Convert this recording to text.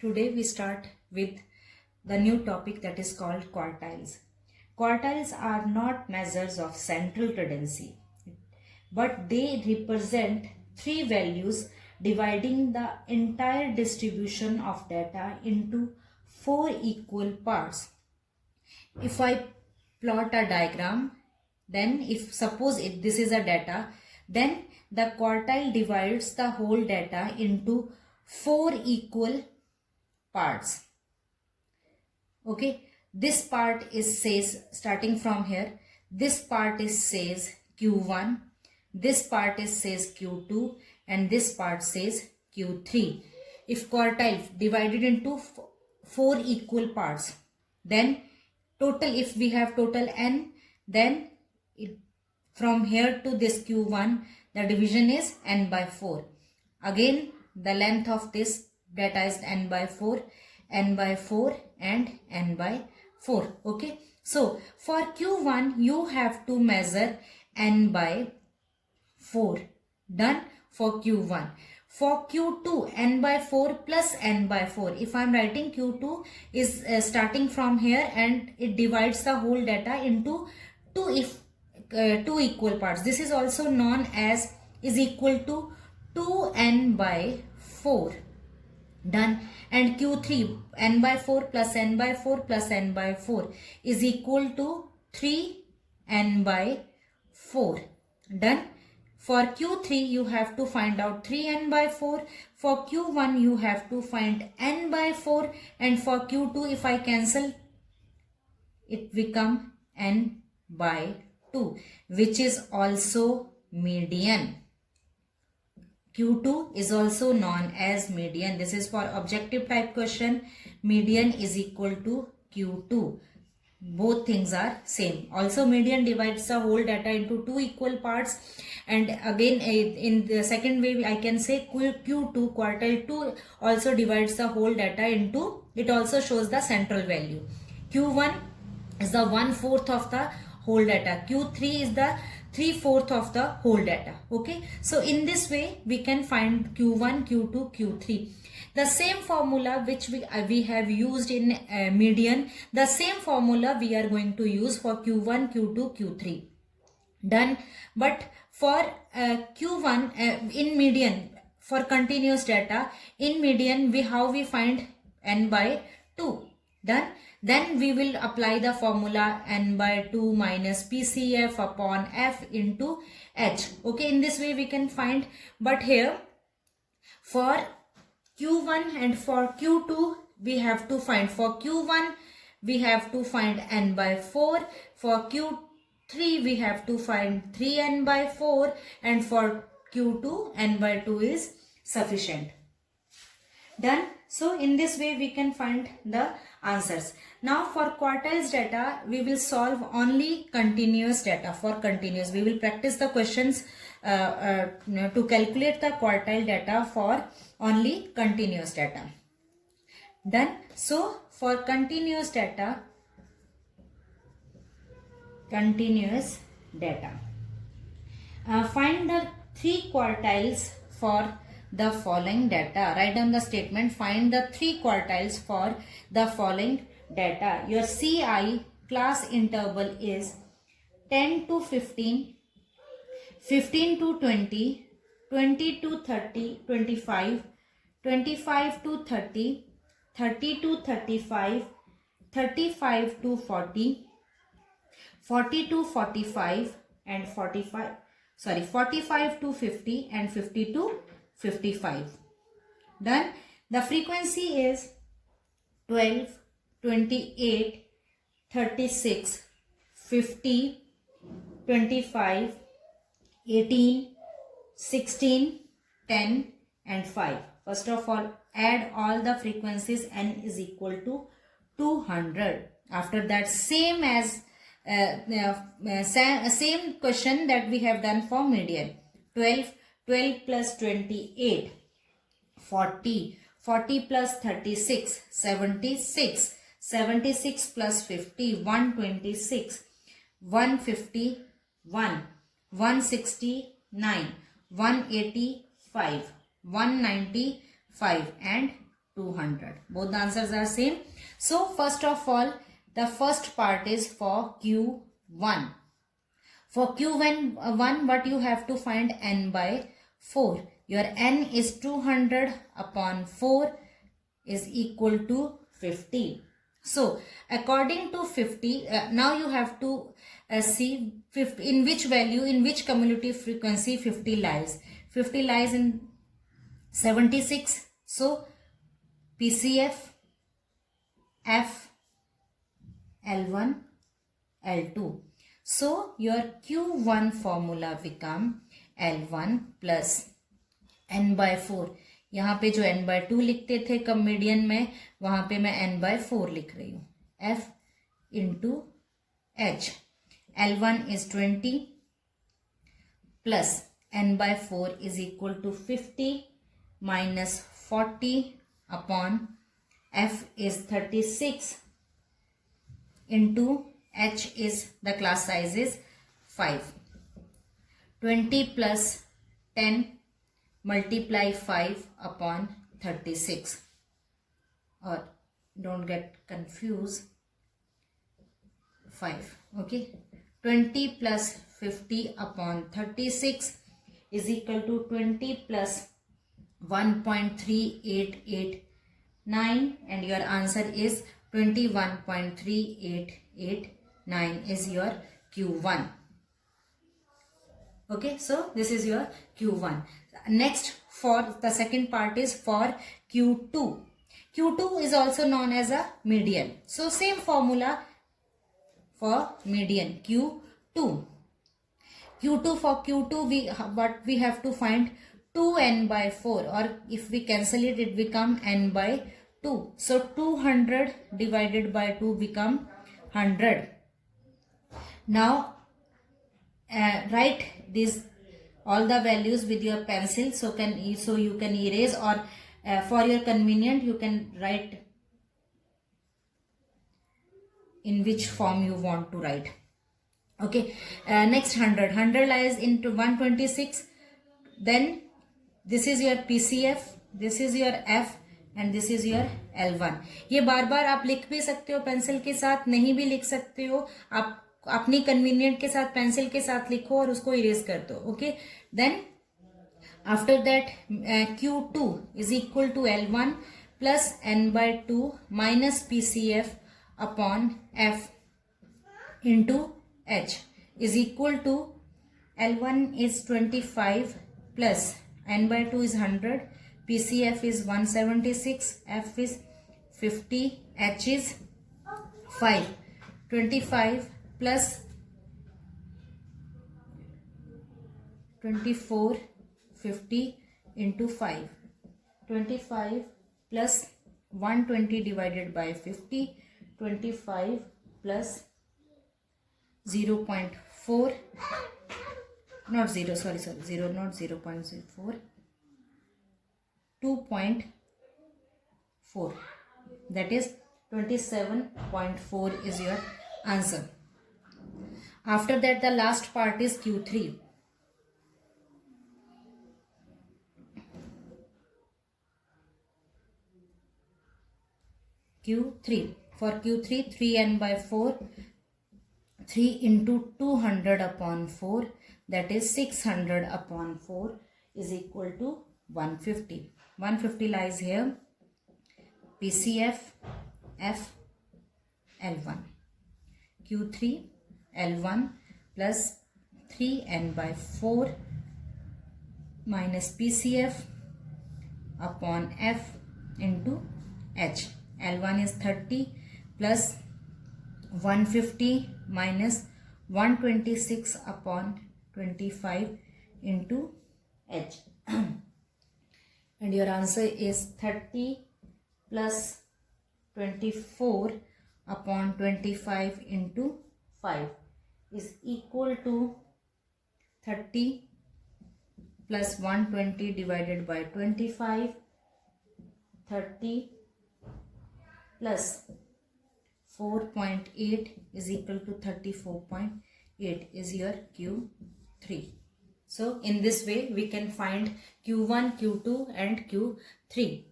Today we start with the new topic that is called quartiles. Quartiles are not measures of central tendency, but they represent three values dividing the entire distribution of data into four equal parts. If I plot a diagram, then if suppose this is a data, then the quartile divides the whole data into four equal parts. Okay, this part is says starting from here, this part is says Q1, this part is says Q2, and this part says Q3. If quartile divided into four equal parts, then total, if we have total n, then from here to this Q1 the division is n by 4. Again the length of this data is n by 4, n by 4 and n by 4. Okay, so for Q1 you have to measure n by 4. Done for Q1. For Q2, n by 4 plus n by 4. If I am writing Q2 is starting from here and it divides the whole data into two equal parts. This is also known as is equal to 2n by 4. Done. And Q3, n by 4 plus n by 4 plus n by 4 is equal to 3n by 4. Done. For Q3 you have to find out 3n by 4. For Q1 you have to find n by 4. And for Q2 if I cancel, it become n by 2, which is also median. Q2 is also known as median. This is for objective type question. Median is equal to Q2. Both things are same. Also median divides the whole data into two equal parts, and again in the second way I can say Q2 quartile 2 also divides the whole data into, it also shows the central value. Q1 is the 1/4 of the whole data. Q3 is the 3/4 of the whole data. Okay, so in this way we can find Q1, Q2, Q3. The same formula which we have used in median, the same formula we are going to use for Q1, Q2, Q3. Done. But for Q1 in median, for continuous data, in median how we find n by 2. Done. Then we will apply the formula n by 2 minus PCF upon F into H. Okay, in this way we can find. But here for Q1 and for Q2 we have to find, for Q1 we have to find n by 4, for Q3 we have to find 3n by 4, and for Q2 n by 2 is sufficient. Done. So in this way we can find the answers. Now for quartiles data we will solve only continuous data. For continuous we will practice the questions to calculate the quartile data for only continuous data. Done. So for continuous data, find the three quartiles for the following data. Write down the statement, find the three quartiles for the following data. Your CI class interval is 10 to 15, 15 to 20, 20 to 30, 25, 25 to 30, 30 to 35, 35 to 40, 40 to 45 and 45 to 50 and 50 to 55. Done. The frequency is 12, 28, 36, 50, 25, 18, 16, 10 and 5. First of all, add all the frequencies, n is equal to 200. After that, same as same question that we have done for median. 12 plus 28, 40, 40 plus 36, 76, 76 plus 50, 126, 151, 169, 185, 195 and 200. Both the answers are same. So first of all, the first part is for Q1. For Q1, what you have to find n by 4. Your n is 200 upon 4 is equal to 50. So according to 50, now you have to see 50, in which value, in which cumulative frequency 50 lies. 50 lies in 76. So PCF, F, L1, L2. So your Q1 formula become L1 plus n by 4. यहाँ पे जो n by 2 लिखते थे कब median में, वहां पे मैं n by 4 लिख रही हूँ. F into H. L1 is 20 plus n by 4 is equal to 50 minus 40 upon F is 36 into H is, the class size is 5. 20 plus 10 multiply 5 upon 36. Or don't get confused, 5. Okay. 20 plus 50 upon 36 is equal to 20 plus 1.3889, and your answer is 21.3889 is your Q1. Okay, so this is your Q1. Next, for the second part is for Q2. Q2 is also known as a median. So same formula for median, Q2. Q2, for Q2 what we have to find, 2n by 4, or if we cancel it, it become n by 2. So 200 divided by 2 become 100. Now write these all the values with your pencil, so you can erase, or for your convenient you can write in which form you want to write. Okay, next 100 lies into 126. Then this is your PCF, this is your F, and this is your L1. ये बार बार आप लिख भी सकते हो pencil के साथ, नहीं भी लिख सकते हो, आप अपनी कन्वीनियंट के साथ पेंसिल के साथ लिखो और उसको इरेज कर दो. Okay, then after that Q2 is equal to L1 plus n by 2 minus PCF upon F into H is equal to L1 is 25 plus n by 2 is 100, PCF is 176, F is 50, H is 5. 25 plus 24, 50 into 5. 25 plus 120 divided by 50. 25 plus 0.4, not 0, sorry, 0, not 0.04, 2.4, that is 27.4 is your answer. After that, the last part is Q3. Q3. For Q3, 3n by 4, 3 into 200 upon 4, that is 600 upon 4 is equal to 150. 150 lies here. PCF, F, L1. Q3, L1 plus 3n by 4 minus PCF upon F into H. L1 is 30 plus 150 minus 126 upon 25 into H. And your answer is 30 plus 24 upon 25 into 5 is equal to 30 plus 120 divided by 25. 30 plus 4.8 is equal to 34.8 is your Q3. So in this way we can find Q1, Q2 and Q3.